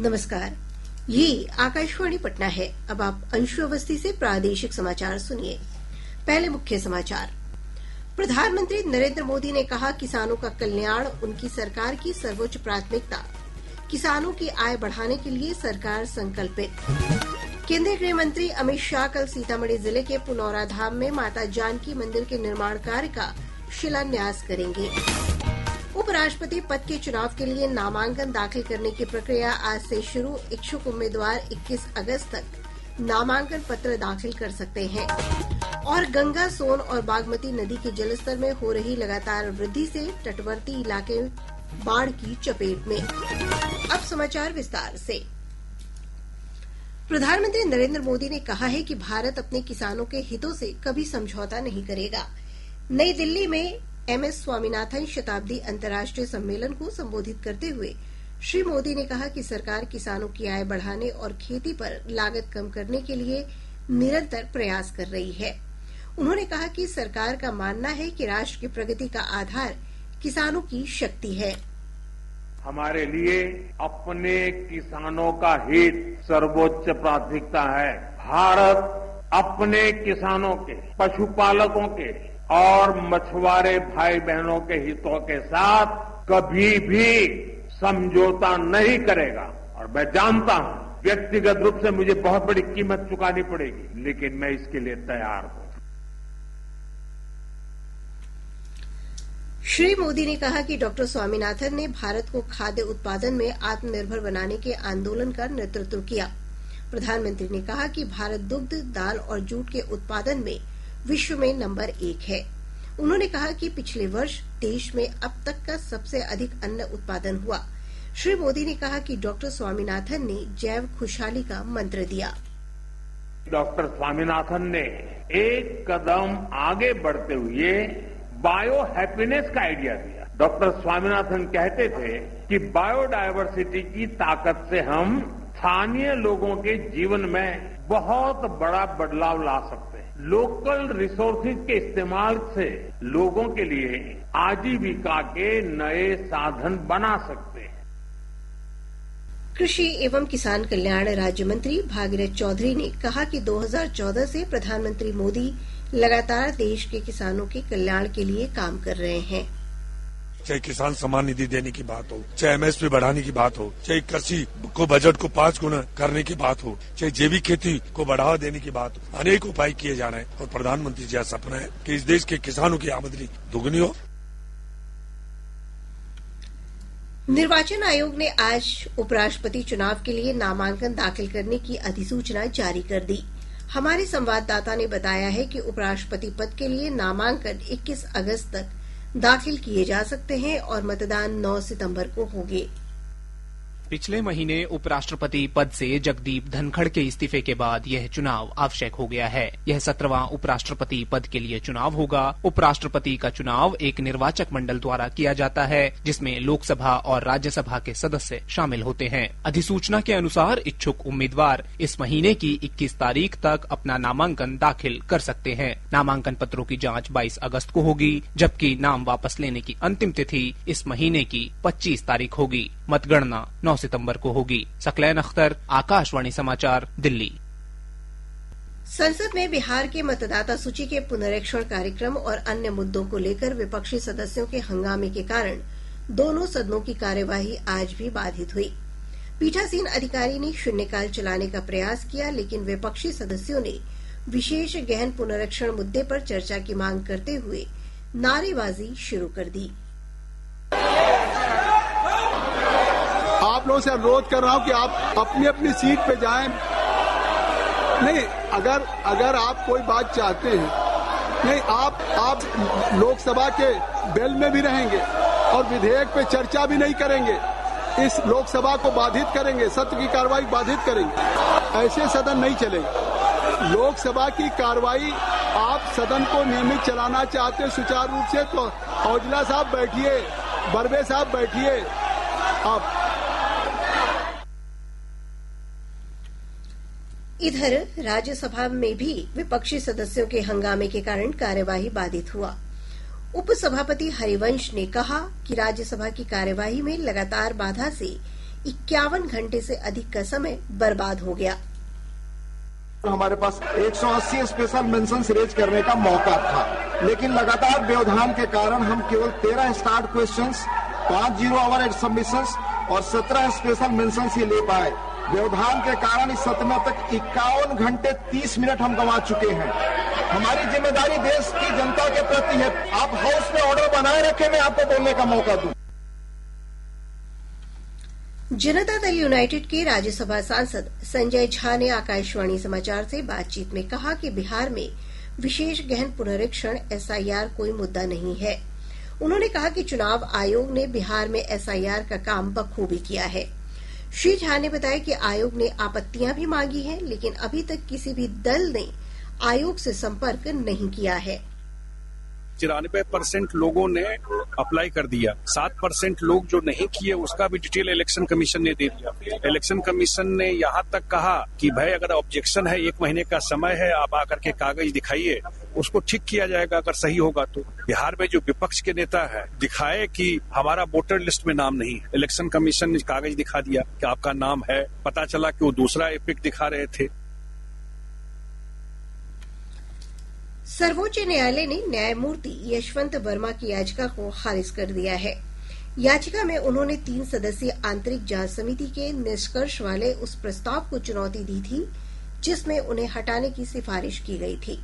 नमस्कार, ये आकाशवाणी पटना है। अब आप अंशु अवस्थी से प्रादेशिक समाचार सुनिए। पहले मुख्य समाचार। प्रधानमंत्री नरेंद्र मोदी ने कहा, किसानों का कल्याण उनकी सरकार की सर्वोच्च प्राथमिकता। किसानों की आय बढ़ाने के लिए सरकार संकल्पित। केंद्रीय गृह मंत्री अमित शाह कल सीतामढ़ी जिले के पुनौरा धाम में माता जानकी मंदिर के निर्माण कार्य का शिलान्यास करेंगे। उपराष्ट्रपति पद के चुनाव के लिए नामांकन दाखिल करने की प्रक्रिया आज से शुरू। इच्छुक उम्मीदवार 21 अगस्त तक नामांकन पत्र दाखिल कर सकते हैं। और गंगा, सोन और बागमती नदी के जलस्तर में हो रही लगातार वृद्धि से तटवर्ती इलाके बाढ़ की चपेट में। अब समाचार विस्तार से। प्रधानमंत्री नरेंद्र मोदी ने कहा है कि भारत अपने किसानों के हितों से कभी समझौता नहीं करेगा। नई दिल्ली में एमएस स्वामीनाथन शताब्दी अंतर्राष्ट्रीय सम्मेलन को संबोधित करते हुए श्री मोदी ने कहा कि सरकार किसानों की आय बढ़ाने और खेती पर लागत कम करने के लिए निरंतर प्रयास कर रही है। उन्होंने कहा कि सरकार का मानना है कि राष्ट्र की प्रगति का आधार किसानों की शक्ति है। हमारे लिए अपने किसानों का हित सर्वोच्च प्राथमिकता है। भारत अपने किसानों के, पशुपालकों के और मछुआरे भाई बहनों के हितों के साथ कभी भी समझौता नहीं करेगा। और मैं जानता हूं व्यक्तिगत रूप से मुझे बहुत बड़ी कीमत चुकानी पड़ेगी, लेकिन मैं इसके लिए तैयार हूं। श्री मोदी ने कहा कि डॉक्टर स्वामीनाथन ने भारत को खाद्य उत्पादन में आत्मनिर्भर बनाने के आंदोलन का नेतृत्व किया। प्रधानमंत्री ने कहा कि भारत दुग्ध, दाल और जूट के उत्पादन में विश्व में नंबर 1 है। उन्होंने कहा कि पिछले वर्ष देश में अब तक का सबसे अधिक अन्न उत्पादन हुआ। श्री मोदी ने कहा कि डॉक्टर स्वामीनाथन ने जैव खुशहाली का मंत्र दिया। डॉक्टर स्वामीनाथन ने एक कदम आगे बढ़ते हुए बायो हैप्पीनेस का आइडिया दिया। डॉक्टर स्वामीनाथन कहते थे कि बायोडायवर्सिटी की ताकत से हम स्थानीय लोगों के जीवन में बहुत बड़ा बदलाव ला सकते हैं। लोकल रिसोर्सेज के इस्तेमाल से लोगों के लिए आजीविका के नए साधन बना सकते हैं। कृषि एवं किसान कल्याण राज्य मंत्री भागीरथ चौधरी ने कहा कि 2014 से प्रधानमंत्री मोदी लगातार देश के किसानों के कल्याण के लिए काम कर रहे हैं। चाहे किसान सम्मान निधि देने की बात हो, चाहे एमएसपी बढ़ाने की बात हो, चाहे कृषि को बजट को 5 गुना करने की बात हो, चाहे जैविक खेती को बढ़ावा देने की बात हो, अनेक उपाय किए जा रहे हैं। और प्रधानमंत्री जी का सपना है कि इस देश के किसानों की आमदनी दुगनी हो। निर्वाचन आयोग ने आज उपराष्ट्रपति चुनाव के लिए नामांकन दाखिल करने की अधिसूचना जारी कर दी। हमारे संवाददाता ने बताया है कि उपराष्ट्रपति पद के लिए नामांकन 21 अगस्त तक दाखिल किए जा सकते हैं और मतदान 9 सितंबर को होंगे। पिछले महीने उपराष्ट्रपति पद से जगदीप धनखड़ के इस्तीफे के बाद यह चुनाव आवश्यक हो गया है। यह 17वां उपराष्ट्रपति पद के लिए चुनाव होगा। उपराष्ट्रपति का चुनाव एक निर्वाचक मंडल द्वारा किया जाता है, जिसमें लोकसभा और राज्यसभा के सदस्य शामिल होते हैं। अधिसूचना के अनुसार इच्छुक उम्मीदवार इस महीने की 21 तारीख तक अपना नामांकन दाखिल कर सकते हैं। नामांकन पत्रों की जांच 22 अगस्त को होगी, जबकि नाम वापस लेने की अंतिम तिथि इस महीने की 25 तारीख होगी। मतगणना 9 सितंबर को होगी। सकलैन अख्तर, आकाशवाणी समाचार, दिल्ली। संसद में बिहार के मतदाता सूची के पुनरीक्षण कार्यक्रम और अन्य मुद्दों को लेकर विपक्षी सदस्यों के हंगामे के कारण दोनों सदनों की कार्यवाही आज भी बाधित हुई। पीठासीन अधिकारी ने शून्यकाल चलाने का प्रयास किया, लेकिन विपक्षी सदस्यों ने विशेष गहन पुनरीक्षण मुद्दे पर चर्चा की मांग करते हुए नारेबाजी शुरू कर दी। आप लोगों से अनुरोध कर रहा हूं कि आप अपनी अपनी सीट पे जाएं। नहीं, अगर आप कोई बात चाहते हैं, नहीं, आप लोकसभा के बेल में भी रहेंगे और विधेयक पे चर्चा भी नहीं करेंगे, इस लोकसभा को बाधित करेंगे, सत्र की कार्रवाई बाधित करेंगे। ऐसे सदन नहीं चलेगा। लोकसभा की कार्रवाई आप सदन को नियमित चलाना चाहते सुचारू रूप से, तो औजला साहब बैठिए, बर्वे साहब बैठिए। आप इधर राज्यसभा में भी विपक्षी सदस्यों के हंगामे के कारण कार्यवाही बाधित हुआ। उपसभापति हरिवंश ने कहा कि राज्यसभा की कार्यवाही में लगातार बाधा से 51 घंटे से अधिक का समय बर्बाद हो गया। हमारे पास 180 स्पेशल मेंशंस रेज करने का मौका था, लेकिन लगातार व्यवधान के कारण हम केवल 13 start questions, 5 zero hour submissions और 17 स्पेशल मेंशंस ही ले पाए। व्यवधान के कारण इस सत्र में तक 51 घंटे 30 मिनट हम गंवा चुके हैं। हमारी जिम्मेदारी देश की जनता के प्रति है। आप हाउस में ऑर्डर बनाए रखें, मैं आपको बोलने का मौका दूं। जनता दल यूनाइटेड के राज्यसभा सांसद संजय झा ने आकाशवाणी समाचार से बातचीत में कहा कि बिहार में विशेष गहन पुनरीक्षण एसआईआर कोई मुद्दा नहीं है। उन्होंने कहा कि चुनाव आयोग ने बिहार में एसआईआर का काम बखूबी किया है। श्री झा ने बताया कि आयोग ने आपत्तियां भी मांगी हैं, लेकिन अभी तक किसी भी दल ने आयोग से संपर्क नहीं किया है। 94% लोगों ने अप्लाई कर दिया, 7% लोग जो नहीं किए उसका भी डिटेल इलेक्शन कमीशन ने दे दिया। इलेक्शन कमीशन ने यहाँ तक कहा कि भाई अगर ऑब्जेक्शन है 1 महीने का समय है, आप आकर के कागज दिखाइए, उसको ठीक किया जाएगा अगर सही होगा तो। बिहार में जो विपक्ष के नेता है दिखाए कि हमारा वोटर लिस्ट में नाम नहीं है, इलेक्शन कमीशन ने कागज दिखा दिया कि आपका नाम है, पता चला कि वो दूसरा एपिक दिखा रहे थे। सर्वोच्च न्यायालय ने न्यायमूर्ति यशवंत वर्मा की याचिका को खारिज कर दिया है। याचिका में उन्होंने 3 सदस्यीय आंतरिक जांच समिति के निष्कर्ष वाले उस प्रस्ताव को चुनौती दी थी जिसमें उन्हें हटाने की सिफारिश की गई थी।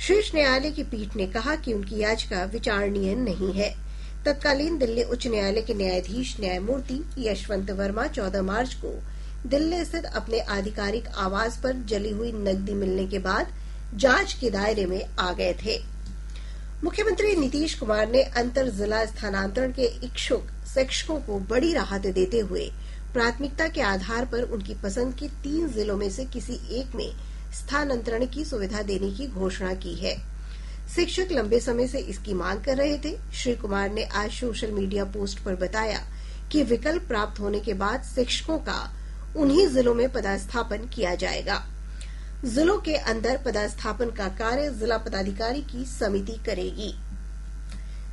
शीर्ष न्यायालय की पीठ ने कहा कि उनकी याचिका विचारणीय नहीं है। तत्कालीन दिल्ली उच्च न्यायालय के न्यायाधीश न्यायमूर्ति यशवंत वर्मा 14 मार्च को दिल्ली स्थित अपने आधिकारिक आवास पर जली हुई नकदी मिलने के बाद जांच के दायरे में आ गए थे। मुख्यमंत्री नीतीश कुमार ने अंतर जिला स्थानांतरण के इच्छुक शिक्षकों को बड़ी राहत देते हुए प्राथमिकता के आधार पर उनकी पसंद के 3 जिलों में से किसी एक में स्थानांतरण की सुविधा देने की घोषणा की है। शिक्षक लंबे समय से इसकी मांग कर रहे थे। श्री कुमार ने आज सोशल मीडिया पोस्ट पर बताया कि विकल्प प्राप्त होने के बाद शिक्षकों का उन्हीं जिलों में पदस्थापन किया जाएगा। जिलों के अंदर पदस्थापन का कार्य जिला पदाधिकारी की समिति करेगी।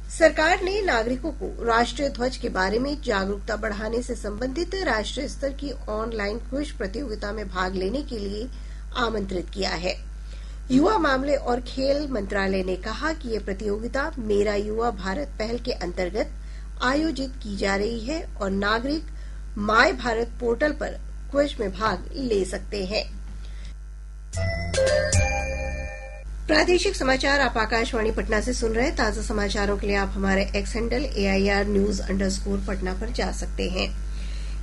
सरकार ने नागरिकों को राष्ट्रीय ध्वज के बारे में जागरूकता बढ़ाने से संबंधित राष्ट्रीय स्तर की ऑनलाइन क्विज प्रतियोगिता में भाग लेने के लिए आमंत्रित किया है। युवा मामले और खेल मंत्रालय ने कहा कि ये प्रतियोगिता मेरा युवा भारत पहल के अंतर्गत आयोजित की जा रही है और नागरिक माय भारत पोर्टल पर क्विज में भाग ले सकते हैं। प्रादेशिक समाचार आप आकाशवाणी पटना से सुन रहे हैं। ताजा समाचारों के लिए आप हमारे एक्स हैंडल AIR_News_ पर जा सकते हैं।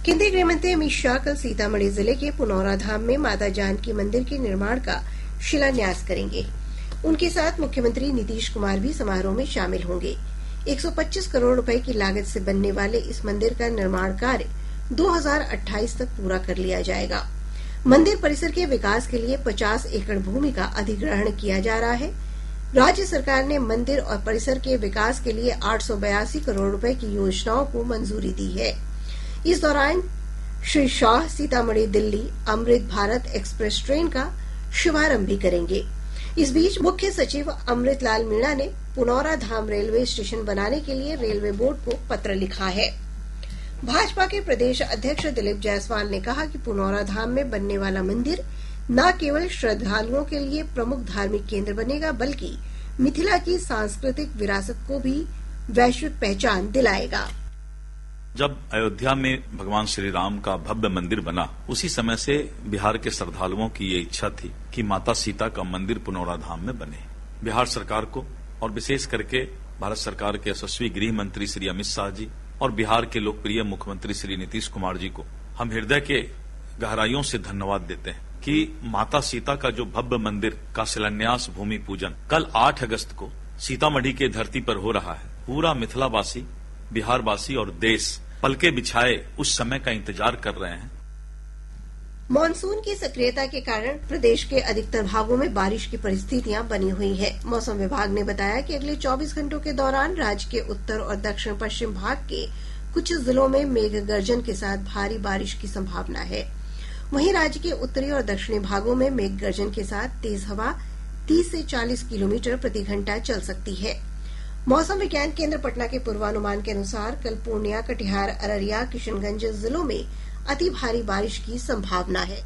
केंद्रीय गृह मंत्री अमित शाह कल सीतामढ़ी जिले के पुनौरा धाम में माता जानकी मंदिर के निर्माण का शिलान्यास करेंगे। उनके साथ मुख्यमंत्री नीतीश कुमार भी समारोह में शामिल होंगे। 125 करोड़ रुपए की लागत से बनने वाले इस मंदिर का निर्माण कार्य 2028 तक पूरा कर लिया जाएगा। मंदिर परिसर के विकास के लिए 50 एकड़ भूमि का अधिग्रहण किया जा रहा है। राज्य सरकार ने मंदिर और परिसर के विकास के लिए 882 करोड़ रुपए की योजनाओं को मंजूरी दी है। इस दौरान श्री शाह सीतामढ़ी दिल्ली अमृत भारत एक्सप्रेस ट्रेन का शुभारंभ भी करेंगे। इस बीच मुख्य सचिव अमृतलाल मीणा ने पुनौरा धाम रेलवे स्टेशन बनाने के लिए रेलवे बोर्ड को पत्र लिखा है। भाजपा के प्रदेश अध्यक्ष दिलीप जायसवाल ने कहा कि पुनौरा धाम में बनने वाला मंदिर न केवल श्रद्धालुओं के लिए प्रमुख धार्मिक केंद्र बनेगा, बल्कि मिथिला की सांस्कृतिक विरासत को भी वैश्विक पहचान दिलाएगा। जब अयोध्या में भगवान श्री राम का भव्य मंदिर बना, उसी समय से बिहार के श्रद्धालुओं की ये इच्छा थी कि माता सीता का मंदिर पुनौरा धाम में बने। बिहार सरकार को और विशेष करके भारत सरकार के यशस्वी गृह मंत्री श्री अमित शाह जी और बिहार के लोकप्रिय मुख्यमंत्री श्री नीतीश कुमार जी को हम हृदय के गहराइयों से धन्यवाद देते हैं कि माता सीता का जो भव्य मंदिर का शिलान्यास भूमि पूजन कल 8 अगस्त को सीतामढ़ी के धरती पर हो रहा है। पूरा मिथिलावासी, बिहारवासी और देश पलके बिछाए उस समय का इंतजार कर रहे हैं। मानसून की सक्रियता के कारण प्रदेश के अधिकतर भागों में बारिश की परिस्थितियां बनी हुई है। मौसम विभाग ने बताया कि अगले 24 घंटों के दौरान राज्य के उत्तर और दक्षिण पश्चिम भाग के कुछ जिलों में मेघ गर्जन के साथ भारी बारिश की संभावना है। वहीं राज्य के उत्तरी और दक्षिणी भागों में मेघ गर्जन के साथ तेज हवा 30 से 40 किलोमीटर प्रति घंटा चल सकती है। मौसम विज्ञान केंद्र पटना के पूर्वानुमान के अनुसार कल पूर्णिया, कटिहार, अररिया, किशनगंज जिलों में अति भारी बारिश की संभावना है।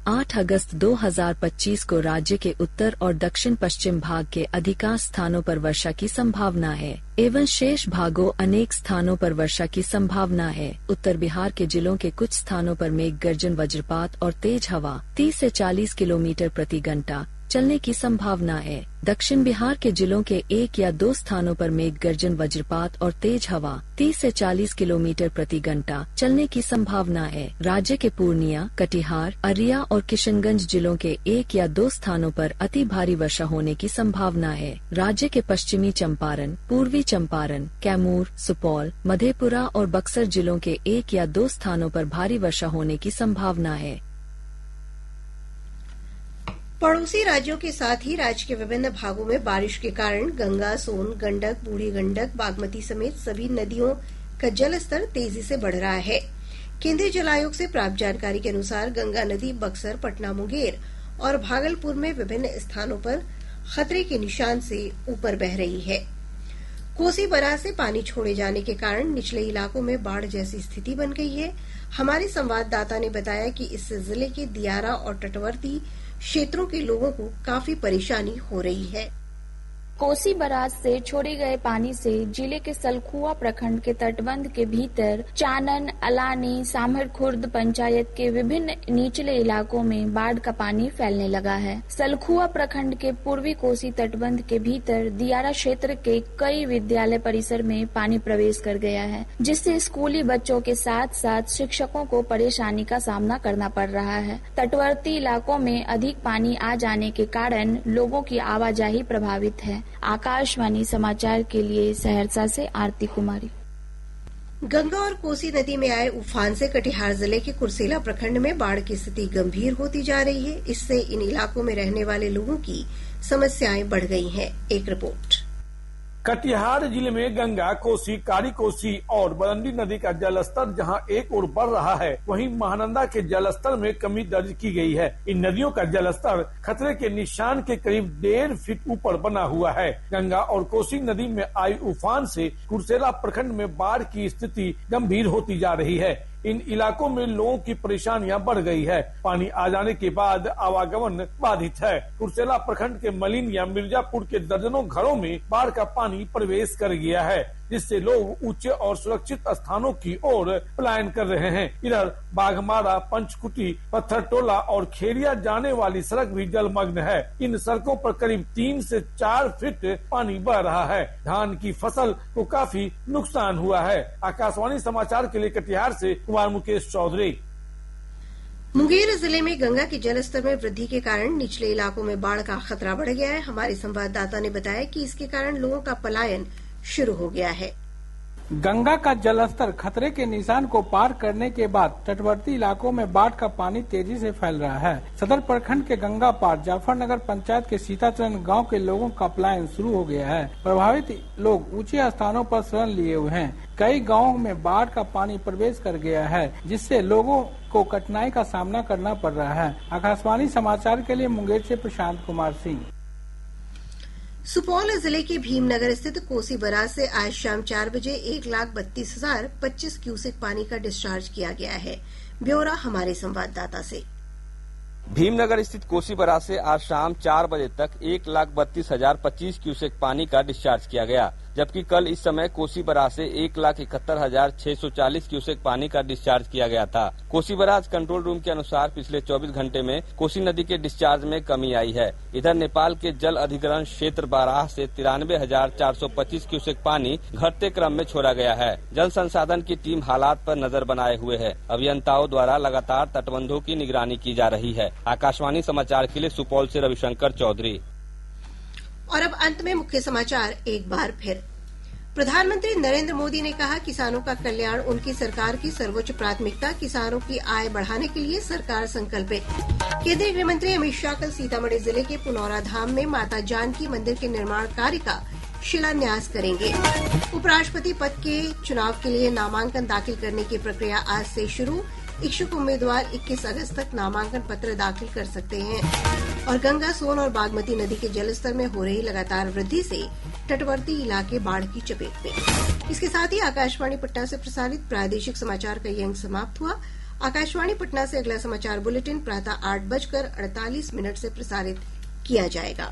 8 अगस्त 2025 को राज्य के उत्तर और दक्षिण पश्चिम भाग के अधिकांश स्थानों पर वर्षा की संभावना है एवं शेष भागों अनेक स्थानों पर वर्षा की संभावना है। उत्तर बिहार के जिलों के कुछ स्थानों पर मेघ गर्जन, वज्रपात और तेज हवा 30 से 40 किलोमीटर प्रति घंटा चलने की संभावना है। दक्षिण बिहार के जिलों के 1 या 2 स्थानों पर मेघ गर्जन, वज्रपात और तेज हवा 30 से 40 किलोमीटर प्रति घंटा चलने की संभावना है। राज्य के पूर्णिया, कटिहार, अरिया और किशनगंज जिलों के 1 या 2 स्थानों पर अति भारी वर्षा होने की संभावना है। राज्य के पश्चिमी चंपारण, पूर्वी चंपारण, कैमूर, सुपौल, मधेपुरा और बक्सर जिलों के 1 या 2 स्थानों पर भारी वर्षा होने की संभावना है। पड़ोसी राज्यों के साथ ही राज्य के विभिन्न भागों में बारिश के कारण गंगा, सोन, गंडक, बूढ़ी गंडक, बागमती समेत सभी नदियों का जलस्तर तेजी से बढ़ रहा है। केंद्रीय जल आयोग से प्राप्त जानकारी के अनुसार गंगा नदी बक्सर, पटना, मुंगेर और भागलपुर में विभिन्न स्थानों पर खतरे के निशान से ऊपर बह रही है। कोसी बराज से पानी छोड़े जाने के कारण निचले इलाकों में बाढ़ जैसी स्थिति बन गई है। हमारे संवाददाता ने बताया कि इससे जिले के दियारा और तटवर्ती क्षेत्रों के लोगों को काफी परेशानी हो रही है। कोसी बराज से छोड़े गए पानी से जिले के सलखुआ प्रखंड के तटबंध के भीतर चानन, अलानी, सामर खुर्द पंचायत के विभिन्न निचले इलाकों में बाढ़ का पानी फैलने लगा है। सलखुआ प्रखंड के पूर्वी कोसी तटबंध के भीतर दियारा क्षेत्र के कई विद्यालय परिसर में पानी प्रवेश कर गया है, जिससे स्कूली बच्चों के साथ साथ शिक्षकों को परेशानी का सामना करना पड़ रहा है। तटवर्ती इलाकों में अधिक पानी आ जाने के कारण लोगों की आवाजाही प्रभावित है। आकाशवाणी समाचार के लिए सहरसा से आरती कुमारी। गंगा और कोसी नदी में आए उफान से कटिहार जिले के कुर्सेला प्रखंड में बाढ़ की स्थिति गंभीर होती जा रही है। इससे इन इलाकों में रहने वाले लोगों की समस्याएं बढ़ गई हैं। एक रिपोर्ट। कटिहार जिले में गंगा, कोसी, कारी कोसी और बरंडी नदी का जलस्तर जहां एक ओर बढ़ रहा है, वहीं महानंदा के जलस्तर में कमी दर्ज की गई है। इन नदियों का जलस्तर खतरे के निशान के करीब 1.5 फीट ऊपर बना हुआ है। गंगा और कोसी नदी में आई उफान से कुर्सेला प्रखंड में बाढ़ की स्थिति गंभीर होती जा रही है। इन इलाकों में लोगों की परेशानियां बढ़ गई है। पानी आ जाने के बाद आवागमन बाधित है। कुर्सेला प्रखंड के मलिनिया, मिर्जापुर के दर्जनों घरों में बाढ़ का पानी प्रवेश कर गया है, जिससे लोग ऊंचे और सुरक्षित स्थानों की ओर पलायन कर रहे हैं। इधर बाघमारा, पंचकुटी, पत्थरटोला और खेरिया जाने वाली सड़क भी जलमग्न है। इन सड़कों पर करीब 3 से 4 फीट पानी बह रहा है। धान की फसल को काफी नुकसान हुआ है। आकाशवाणी समाचार के लिए कटिहार से कुमार मुकेश चौधरी। मुंगेर जिले में गंगा के जलस्तर में वृद्धि के कारण निचले इलाकों में बाढ़ का खतरा बढ़ गया है। हमारे संवाददाता ने बताया कि इसके कारण लोगों का पलायन शुरू हो गया है। गंगा का जलस्तर खतरे के निशान को पार करने के बाद तटवर्ती इलाकों में बाढ़ का पानी तेजी से फैल रहा है। सदर प्रखंड के गंगा पार जाफरनगर पंचायत के सीताचरण गांव के लोगों का पलायन शुरू हो गया है। प्रभावित लोग ऊंचे स्थानों पर शरण लिए हुए हैं। कई गांवों में बाढ़ का पानी प्रवेश कर गया है, जिससे लोगों को कठिनाई का सामना करना पड़ रहा है। आकाशवाणी समाचार के लिए मुंगेर से प्रशांत कुमार सिंह। सुपौल जिले के भीमनगर स्थित कोसी बराज से आज शाम 4 बजे 1,32,025 क्यूसेक पानी का डिस्चार्ज किया गया है। ब्यौरा हमारे संवाददाता से। भीमनगर स्थित कोसी बराज से आज शाम 4 बजे तक 1,32,025 क्यूसेक पानी का डिस्चार्ज किया गया, जबकि कल इस समय कोसी बराज से 1,71,640 क्यूसेक पानी का डिस्चार्ज किया गया था। कोसी बराज कंट्रोल रूम के अनुसार पिछले 24 घंटे में कोसी नदी के डिस्चार्ज में कमी आई है। इधर नेपाल के जल अधिग्रहण क्षेत्र बाराह से 93,425 क्यूसेक पानी घटते क्रम में छोड़ा गया है। जल संसाधन की टीम हालात पर नजर बनाए हुए है। अभियंताओं द्वारा लगातार तटबंधों की निगरानी की जा रही है। आकाशवाणी समाचार के लिए सुपौल से रविशंकर चौधरी। और अब अंत में मुख्य समाचार एक बार फिर। प्रधानमंत्री नरेंद्र मोदी ने कहा, किसानों का कल्याण उनकी सरकार की सर्वोच्च प्राथमिकता। किसानों की आय बढ़ाने के लिए सरकार संकल्पित। केंद्रीय गृह मंत्री अमित शाह कल सीतामढ़ी जिले के पुनौरा धाम में माता जानकी मंदिर के निर्माण कार्य का शिलान्यास करेंगे। उपराष्ट्रपति पद के चुनाव के लिए नामांकन दाखिल करने की प्रक्रिया आज से शुरू। इच्छुक उम्मीदवार 21 अगस्त तक नामांकन पत्र दाखिल कर सकते हैं। और गंगा, सोन और बागमती नदी के जलस्तर में हो रही लगातार वृद्धि से तटवर्ती इलाके बाढ़ की चपेट में। इसके साथ ही आकाशवाणी पटना से प्रसारित प्रादेशिक समाचार का ये अंक समाप्त हुआ। आकाशवाणी पटना से अगला समाचार बुलेटिन प्रातः 8:48 से प्रसारित किया जाएगा।